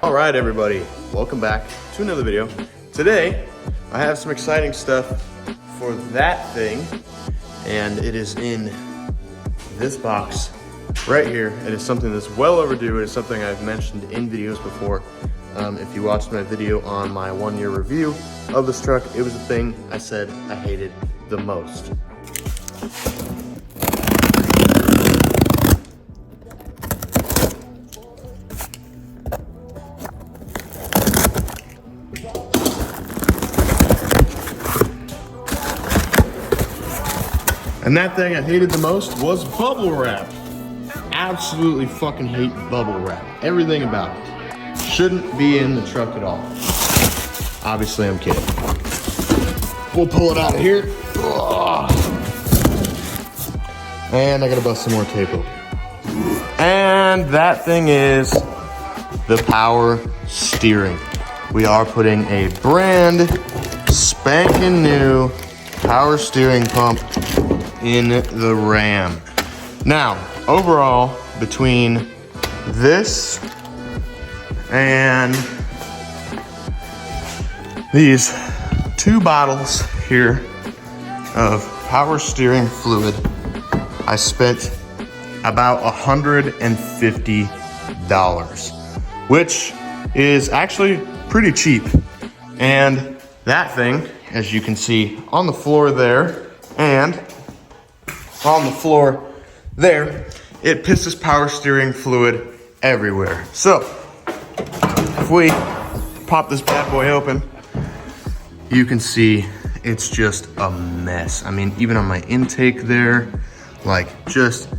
All right, everybody, welcome back to another video. Today, I have some exciting stuff for that thing, and it is in this box right here. It is something that's well overdue. It is something I've mentioned in videos before. If you watched my video on my 1-year review of this truck, it was the thing I said I hated the most. And that thing I hated the most was bubble wrap. Absolutely fucking hate bubble wrap. Everything about it. Shouldn't be in the truck at all. Obviously, I'm kidding. We'll pull it out of here. Ugh. And I gotta bust some more tape open. And that thing is the power steering. We are putting a brand spanking new power steering pump in the Ram. Now, overall, between this and these 2 bottles here of power steering fluid, I spent about $150, which is actually pretty cheap. And that thing, as you can see on the floor there and on the floor there, it pisses power steering fluid everywhere. So if we pop this bad boy open, you can see it's just a mess. I mean, even on my intake there, like just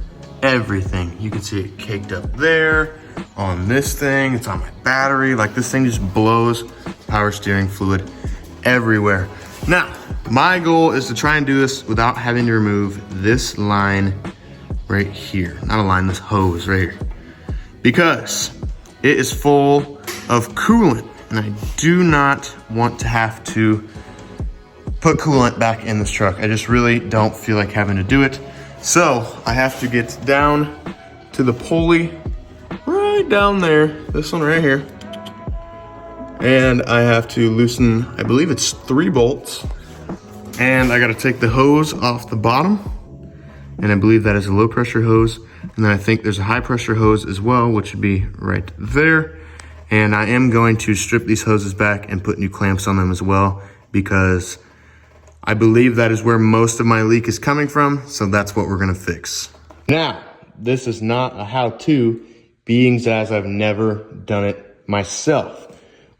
everything. You can see it caked up there on this thing. It's on my battery. Like this thing just blows power steering fluid everywhere. Now, my goal is to try and do this without having to remove this line right here. Not a line, this hose right here. Because it is full of coolant, and I do not want to have to put coolant back in this truck. I just really don't feel like having to do it. So I have to get down to the pulley right down there, this one right here. And I have to loosen, I believe it's 3 bolts. And I gotta take the hose off the bottom. And I believe that is a low pressure hose. And then I think there's a high pressure hose as well, which would be right there. And I am going to strip these hoses back and put new clamps on them as well, because I believe that is where most of my leak is coming from. So that's what we're gonna fix. Now, this is not a how-to, being as I've never done it myself.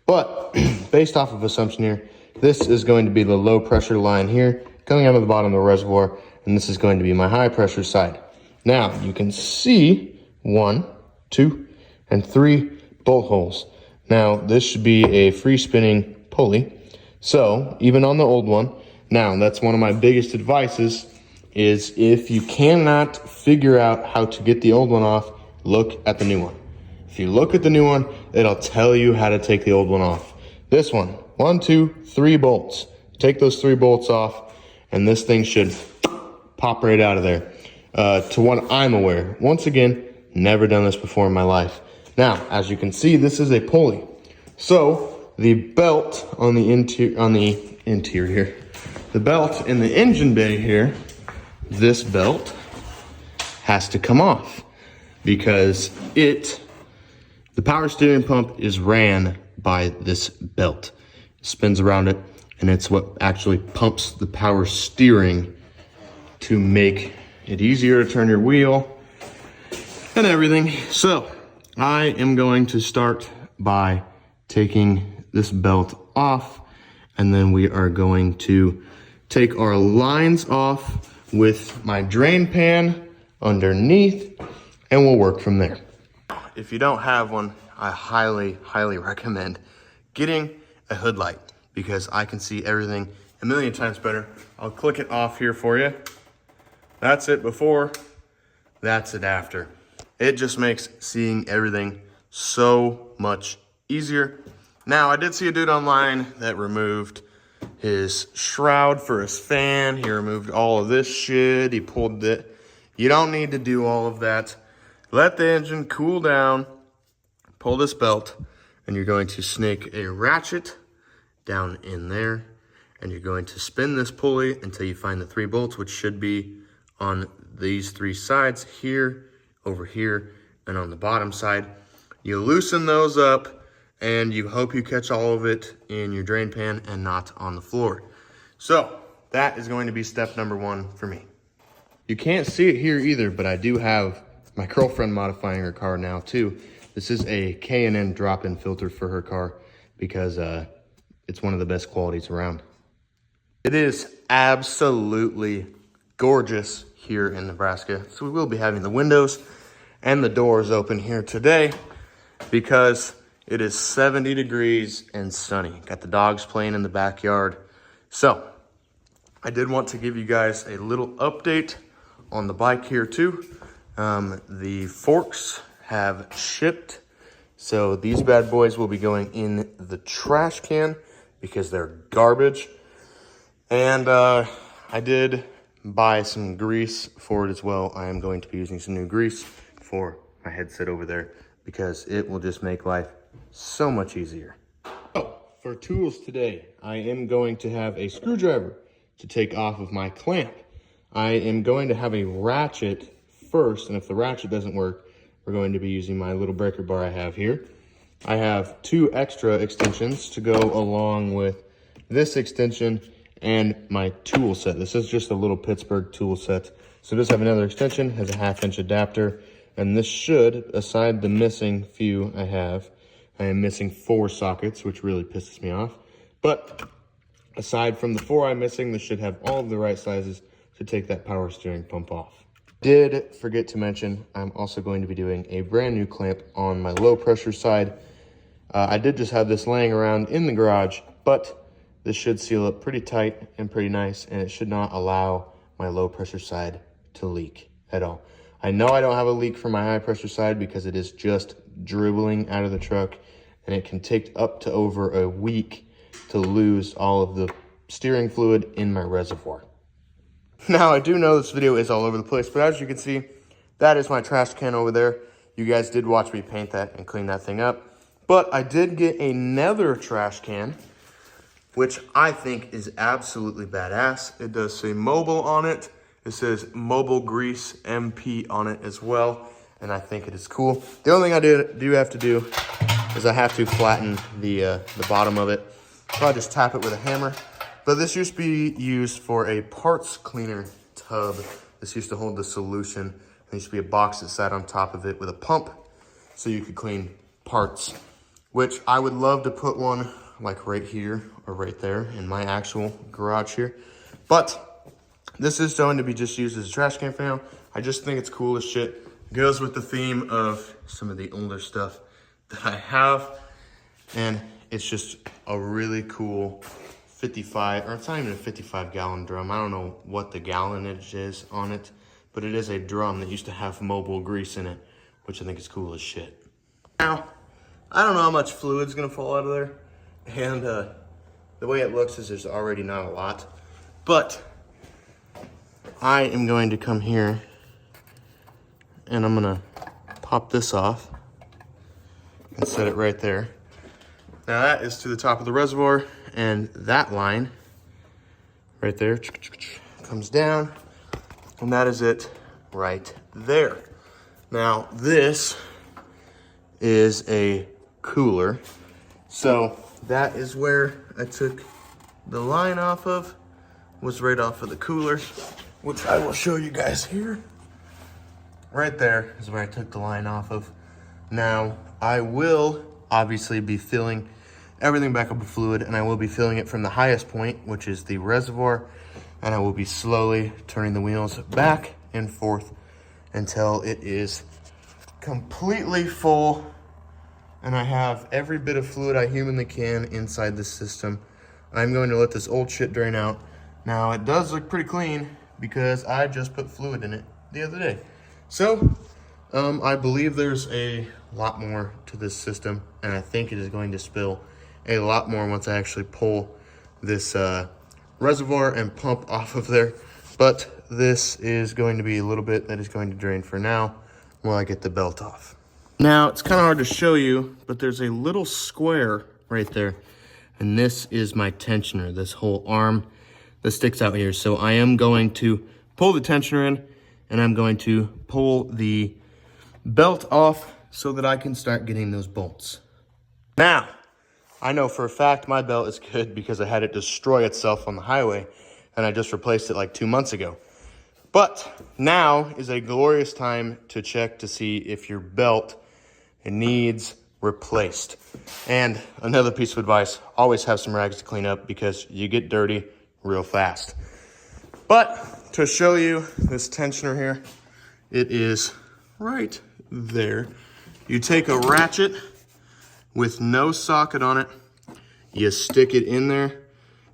But based off of assumption here, this is going to be the low pressure line here coming out of the bottom of the reservoir, and this is going to be my high pressure side. Now you can see 1, 2, and 3 bolt holes. Now this should be a free spinning pulley. So even on the old one, now that's one of my biggest advices is if you cannot figure out how to get the old one off, look at the new one. If you look at the new one, it'll tell you how to take the old one off. This one, 1, 2, 3 bolts. Take those 3 bolts off, and this thing should pop right out of there. To what I'm aware. Once again, never done this before in my life. Now, as you can see, this is a pulley. So the belt on the interior here, the belt in the engine bay here, this belt has to come off because the power steering pump is ran by this belt. It spins around it, and it's what actually pumps the power steering to make it easier to turn your wheel and everything. So I am going to start by taking this belt off, and then we are going to take our lines off with my drain pan underneath, and we'll work from there. If you don't have one, I highly, highly recommend getting a hood light, because I can see everything a million times better. I'll click it off here for you. That's it before, that's it after. It just makes seeing everything so much easier. Now, I did see a dude online that removed his shroud for his fan. He removed all of this shit. He pulled it. You don't need to do all of that. Let the engine cool down, pull this belt, and you're going to snake a ratchet down in there, and you're going to spin this pulley until you find the 3 bolts, which should be on these 3 sides here, over here, and on the bottom side. You loosen those up, and you hope you catch all of it in your drain pan and not on the floor. So that is going to be step number 1 for me. You can't see it here either, but I do have my girlfriend modifying her car now too. This is a K&N drop-in filter for her car because it's one of the best qualities around. It is absolutely gorgeous here in Nebraska. So we will be having the windows and the doors open here today because it is 70 degrees and sunny. Got the dogs playing in the backyard. So I did want to give you guys a little update on the bike here too. The forks have shipped. So these bad boys will be going in the trash can because they're garbage. And I did buy some grease for it as well. I am going to be using some new grease for my headset over there because it will just make life so much easier. Oh, for tools today, I am going to have a screwdriver to take off of my clamp. I am going to have a ratchet first, and if the ratchet doesn't work, we're going to be using my little breaker bar I have here. I have 2 extra extensions to go along with this extension and my tool set. This is just a little Pittsburgh tool set. So this have another extension, has a 1/2-inch adapter, and this should, aside the missing few I am missing 4 sockets, which really pisses me off. But aside from the 4 I'm missing, this should have all of the right sizes to take that power steering pump off. Did forget to mention, I'm also going to be doing a brand new clamp on my low pressure side. I did just have this laying around in the garage, but this should seal up pretty tight and pretty nice, and it should not allow my low pressure side to leak at all. I know I don't have a leak from my high pressure side because it is just dribbling out of the truck, and it can take up to over a week to lose all of the steering fluid in my reservoir. Now, I do know this video is all over the place, but as you can see, that is my trash can over there. You guys did watch me paint that and clean that thing up. But I did get another trash can, which I think is absolutely badass. It does say mobile on it. It says Mobile Grease MP on it as well, and I think it is cool. The only thing I do have to do is I have to flatten the bottom of it. So I just tap it with a hammer. But this used to be used for a parts cleaner tub. This used to hold the solution. There used to be a box that sat on top of it with a pump so you could clean parts, which I would love to put one like right here or right there in my actual garage here. But this is going to be just used as a trash can for now. I just think it's cool as shit. It goes with the theme of some of the older stuff that I have. And it's just a really cool 55, or it's not even a 55 gallon drum. I don't know what the gallonage is on it, but it is a drum that used to have mobile grease in it, which I think is cool as shit. Now, I don't know how much fluid's gonna fall out of there. And the way it looks is there's already not a lot. But I am going to come here and I'm gonna pop this off and set it right there. Now that is to the top of the reservoir, and that line right there comes down, and that is it right there. Now this is a cooler. So that is where I took the line off of, was right off of the cooler, which I will show you guys here. Right there is where I took the line off of. Now I will obviously be filling everything back up with fluid, and I will be filling it from the highest point, which is the reservoir, and I will be slowly turning the wheels back and forth until it is completely full and I have every bit of fluid I humanly can inside this system. I'm going to let this old shit drain out. Now it does look pretty clean because I just put fluid in it the other day. So I believe there's a lot more to this system, and I think it is going to spill a lot more once I actually pull this reservoir and pump off of there. But this is going to be a little bit that is going to drain for now while I get the belt off. Now, it's kind of hard to show you, but there's a little square right there. And this is my tensioner, this whole arm that sticks out here. So I am going to pull the tensioner in, and I'm going to pull the belt off so that I can start getting those bolts. Now, I know for a fact my belt is good because I had it destroy itself on the highway, and I just replaced it like 2 months ago. But now is a glorious time to check to see if your belt needs replaced. And another piece of advice, always have some rags to clean up because you get dirty real fast. But to show you this tensioner here, it is right there. You take a ratchet with no socket on it, you stick it in there,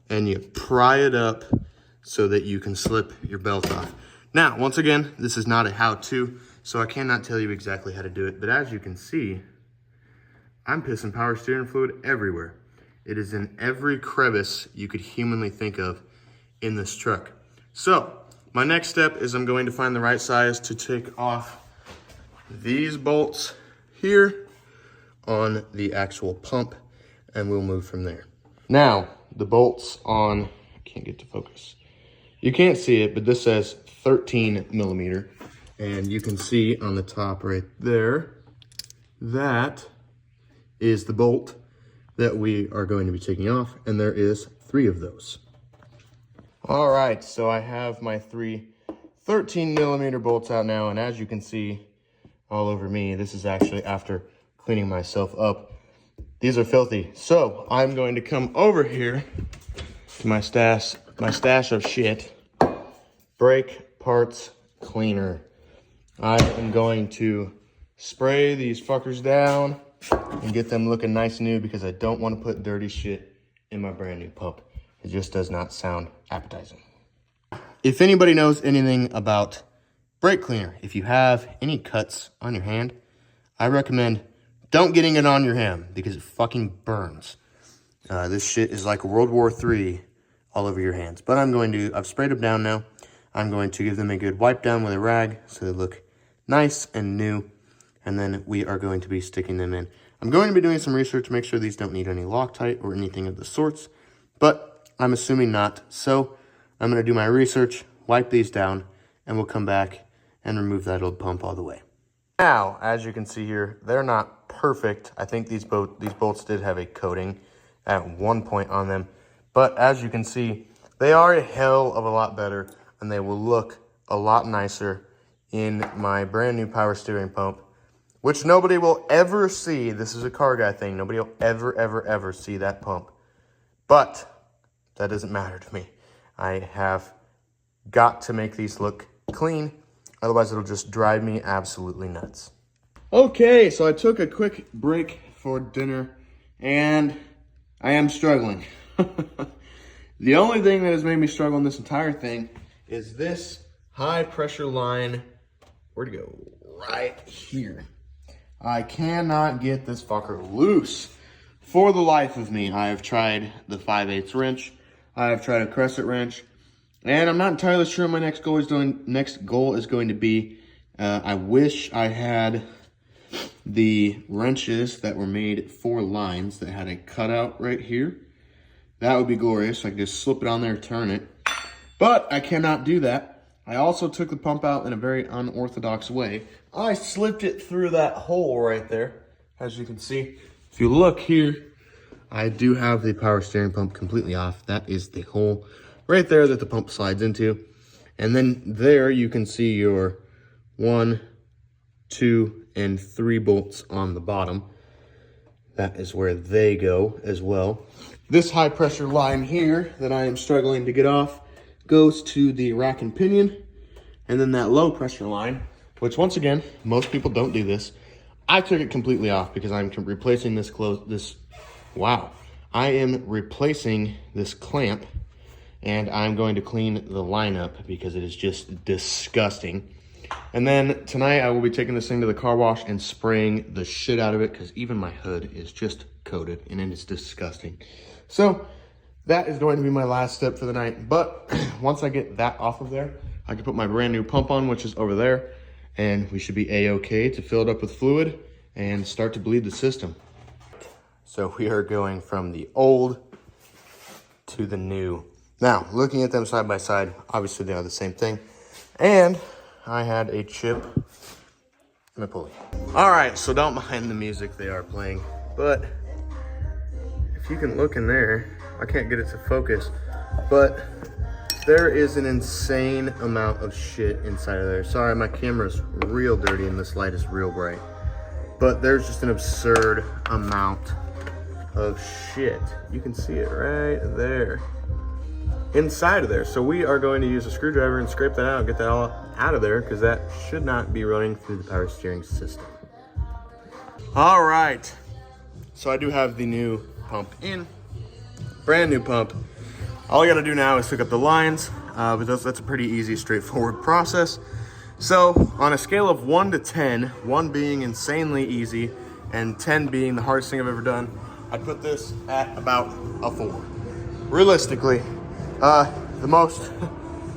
and you pry it up so that you can slip your belt off. Now, once again, this is not a how-to, so I cannot tell you exactly how to do it, but as you can see, I'm pissing power steering fluid everywhere. It is in every crevice you could humanly think of in this truck. So, my next step is I'm going to find the right size to take off these bolts here on the actual pump, and we'll move from there. Now, the bolts on, I can't get to focus. You can't see it, but this says 13 millimeter. And you can see on the top right there, that is the bolt that we are going to be taking off, and there is 3 of those. All right, so I have my 3 13 millimeter bolts out now, and as you can see all over me, this is actually after cleaning myself up. These are filthy, so I'm going to come over here to my stash of shit, brake parts cleaner. I am going to spray these fuckers down and get them looking nice and new because I don't want to put dirty shit in my brand new pump. It just does not sound appetizing. If anybody knows anything about brake cleaner, if you have any cuts on your hand, I recommend don't getting it on your hand because it fucking burns. This shit is like World War III all over your hands. But I've sprayed them down now. I'm going to give them a good wipe down with a rag so they look nice and new. And then we are going to be sticking them in. I'm going to be doing some research to make sure these don't need any Loctite or anything of the sorts, but I'm assuming not. So I'm going to do my research, wipe these down, and we'll come back and remove that old pump all the way. Now, as you can see here, they're not perfect. I think these bolts did have a coating at one point on them, but as you can see, they are a hell of a lot better, and they will look a lot nicer in my brand new power steering pump, which nobody will ever see. This is a car guy thing. Nobody will ever see that pump. But that doesn't matter to me. I have got to make these look clean. Otherwise, it'll just drive me absolutely nuts. Okay, so I took a quick break for dinner, and I am struggling. The only thing that has made me struggle in this entire thing is this high pressure line. Where'd it go? Right here. I cannot get this fucker loose. For the life of me, I have tried the 5/8 wrench. I have tried a crescent wrench. And I'm not entirely sure what my next goal is going to be. I wish I had the wrenches that were made for lines that had a cutout right here. That would be glorious. I could just slip it on there, turn it. But I cannot do that. I also took the pump out in a very unorthodox way. I slipped it through that hole right there, as you can see. If you look here, I do have the power steering pump completely off. That is the hole right there that the pump slides into. And then there you can see your 1, 2, and 3 bolts on the bottom. That is where they go as well. This high pressure line here that I am struggling to get off goes to the rack and pinion. And then that low pressure line, which once again, most people don't do this. I took it completely off because I'm replacing I am replacing this clamp, and I'm going to clean the line up because it is just disgusting. And then tonight I will be taking this thing to the car wash and spraying the shit out of it because even my hood is just coated and it is disgusting. So that is going to be my last step for the night. But once I get that off of there, I can put my brand new pump on, which is over there, and we should be A-okay to fill it up with fluid and start to bleed the system. So we are going from the old to the new. Now, looking at them side by side, obviously they are the same thing. And I had a chip in my pulley. All right, so don't mind the music they are playing, but if you can look in there, I can't get it to focus, but there is an insane amount of shit inside of there. Sorry, my camera's real dirty and this light is real bright, but there's just an absurd amount of shit. You can see it right there inside of there. So we are going to use a screwdriver and scrape that out, get that all out of there, because that should not be running through the power steering system. All right, so I do have the new pump in, brand new pump. All I gotta do now is hook up the lines, but that's a pretty easy, straightforward process. So on a scale of 1 to 10, 1 being insanely easy and 10 being the hardest thing I've ever done, I'd put this at about a 4. Realistically, the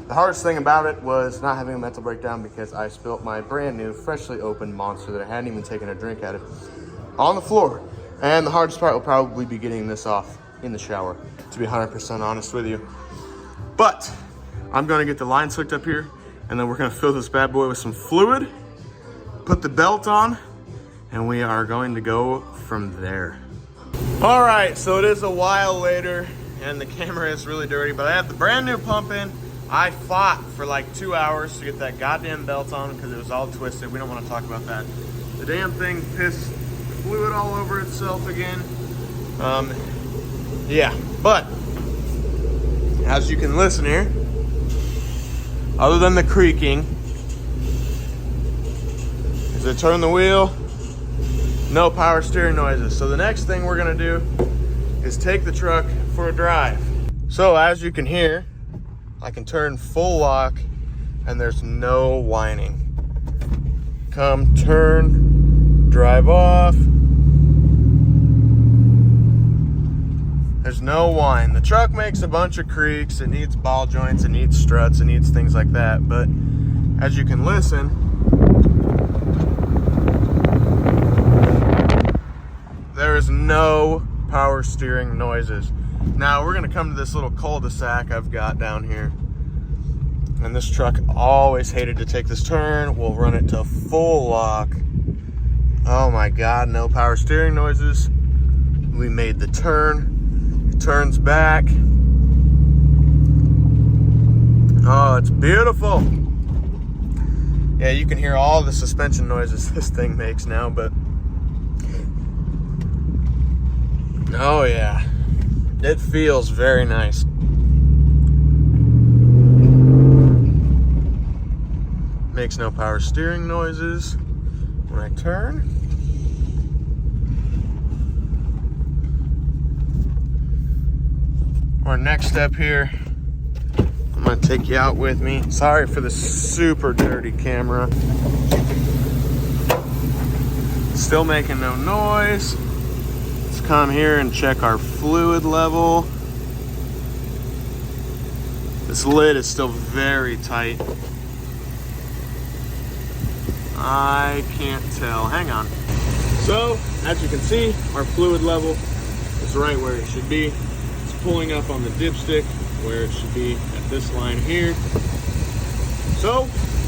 hardest thing about it was not having a mental breakdown because I spilt my brand new, freshly opened Monster that I hadn't even taken a drink out of on the floor. And the hardest part will probably be getting this off in the shower, to be 100% honest with you. But I'm gonna get the lines hooked up here, and then we're gonna fill this bad boy with some fluid, put the belt on, and we are going to go from there. All right, so it is a while later, and the camera is really dirty, but I have the brand new pump in. I fought for like 2 hours to get that goddamn belt on because it was all twisted. We don't want to talk about that. The damn thing pissed fluid all over itself again. Yeah, but as you can listen here, other than the creaking, as I turn the wheel, no power steering noises. So the next thing we're gonna do is take the truck for a drive. So as you can hear, I can turn full lock and there's no whining. Come, turn, drive off. There's no whine. The truck makes a bunch of creaks. It needs ball joints, it needs struts, it needs things like that. But as you can listen, there is no power steering noises. Now we're gonna come to this little cul-de-sac I've got down here. And this truck always hated to take this turn. We'll run it to full lock. Oh my God, no power steering noises. We made the turn. Turns back. Oh, it's beautiful. Yeah, you can hear all the suspension noises this thing makes now, but oh yeah, it feels very nice. Makes no power steering noises when I turn. Our next step here, I'm gonna take you out with me. Sorry for the super dirty camera. Still making no noise. Let's come here and check our fluid level. This lid is still very tight. I can't tell, hang on. So, as you can see, our fluid level is right where it should be. Pulling up on the dipstick where it should be at this line here. So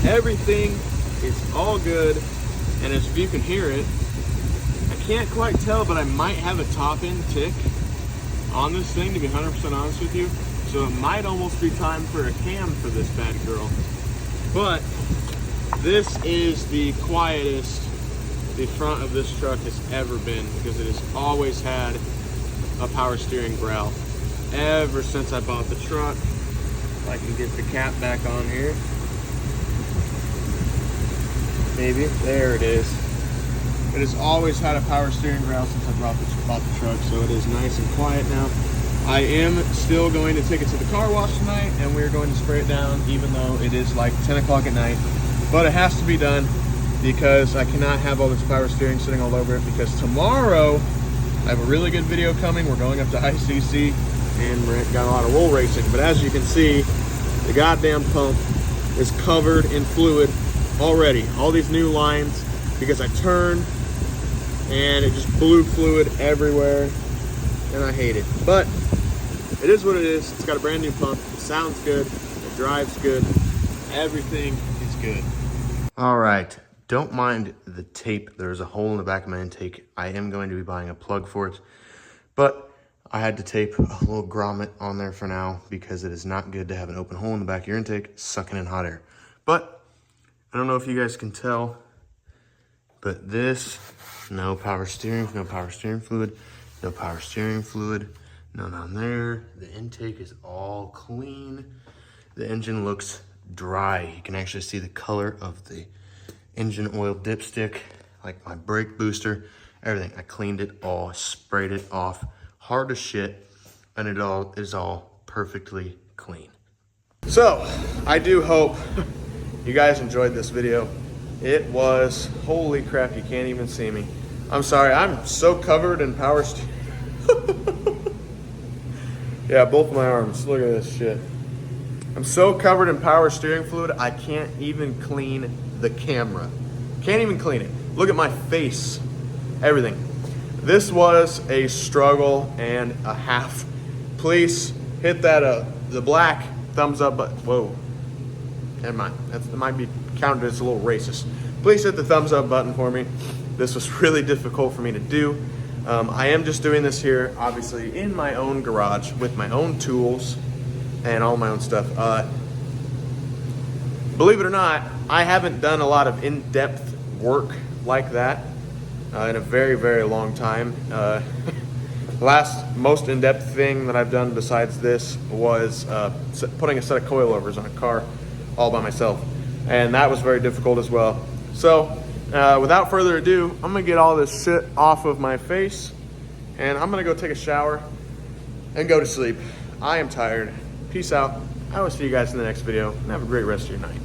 everything is all good, and as you can hear it, I can't quite tell, but I might have a top end tick on this thing, to be 100% honest with you. So it might almost be time for a cam for this bad girl. But this is the quietest the front of this truck has ever been, because it has always had a power steering growl. Ever since I bought the truck. If I can get the cap back on here. Maybe, there it is. It has always had a power steering growl since I bought the truck, so it is nice and quiet now. I am still going to take it to the car wash tonight, and we're going to spray it down, even though it is like 10 o'clock at night. But it has to be done because I cannot have all this power steering sitting all over it, because tomorrow I have a really good video coming. We're going up to ICC. And we're got a lot of roll racing, but as you can see, the goddamn pump is covered in fluid already. All these new lines, because I turned and it just blew fluid everywhere, and I hate it. But it is what it is. It's got a brand new pump. It sounds good. It drives good. Everything is good. All right. Don't mind the tape. There's a hole in the back of my intake. I am going to be buying a plug for it, but I had to tape a little grommet on there for now because it is not good to have an open hole in the back of your intake sucking in hot air. But I don't know if you guys can tell, but this, no power steering fluid, no power steering fluid, none on there. The intake is all clean. The engine looks dry. You can actually see the color of the engine oil dipstick, like my brake booster, everything. I cleaned it all, sprayed it off, hard as shit, and it all is all perfectly clean. So, I do hope you guys enjoyed this video. It was, holy crap, you can't even see me. I'm sorry, I'm so covered in power steering. Yeah, both of my arms, look at this shit. I'm so covered in power steering fluid, I can't even clean the camera. Can't even clean it. Look at my face, everything. This was a struggle and a half. Please hit that the black thumbs up button. Whoa, never mind. That might be counted as a little racist. Please hit the thumbs up button for me. This was really difficult for me to do. I am just doing this here, obviously, in my own garage with my own tools and all my own stuff. Believe it or not, I haven't done a lot of in-depth work like that in a very, very long time. Last most in-depth thing that I've done besides this was putting a set of coilovers on a car all by myself. And that was very difficult as well. So without further ado, I'm gonna get all this shit off of my face and I'm gonna go take a shower and go to sleep. I am tired. Peace out. I will see you guys in the next video and have a great rest of your night.